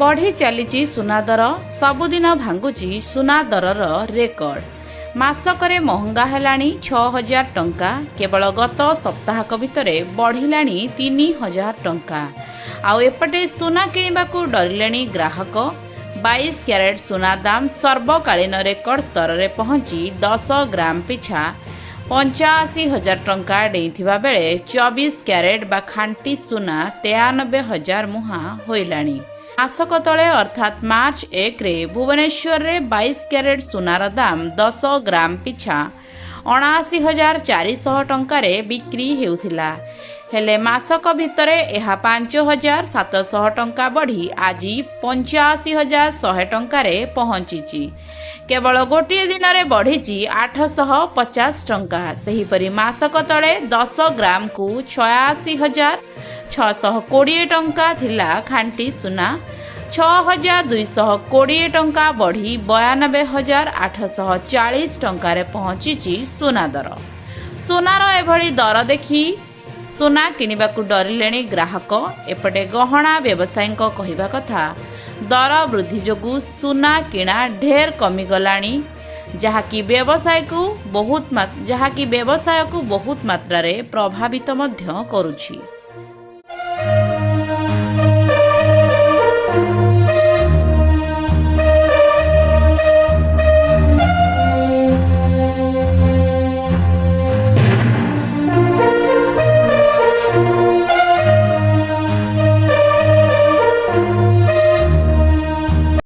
बढ़ी चली सुना दर सबुदिन भांगुची सुना दरर रेकर्ड मासकरे महंगा हेलाणी 6000 टंका केवल गत सप्ताहक भितरे बढ़िलाणी 3000 टंका। आउ एपटे सुना किणिबाकू डरिलेणी ग्राहक। 22 क्यारेट सुना दाम सर्वकालीन रेकर्ड स्तर में पहुंची 10 ग्राम पिछा 85,000 टंका डेइथिबा बेले 24 क्यारेट बा खांटी सुना 93,000 मुहा होइलाणी। मासक तले अर्थात मार्च 1 रे भुवनेश्वर रे 22 क्यारेट सुनार दाम 10 ग्राम पिछा 79,400 टंका रे बिक्री हेउथिला। हेले मासक भितरे एहा 5,700 टंका बढ़ी आज 85,100 टंका रे पहुंची। केवल गोटे दिन में बढ़ी 850 टंका। सेहीपरि मासक तले 10 ग्राम को 86,620 टंका थिला खांटी सुना 6,220 टंका बढ़ी 92,840 टंका रे पहुंची सुना दर। सुनार एभली दर देखी सुना किणिबाकू डरिलेणी ग्राहक। एपटे गहना व्यवसायी कहिबा कथा दर वृद्धि जोगु सुना किणा ढेर कमिगलाणी जहाँकि व्यवसाय को बहुत मात्रा रे प्रभावित मध्य करुछि।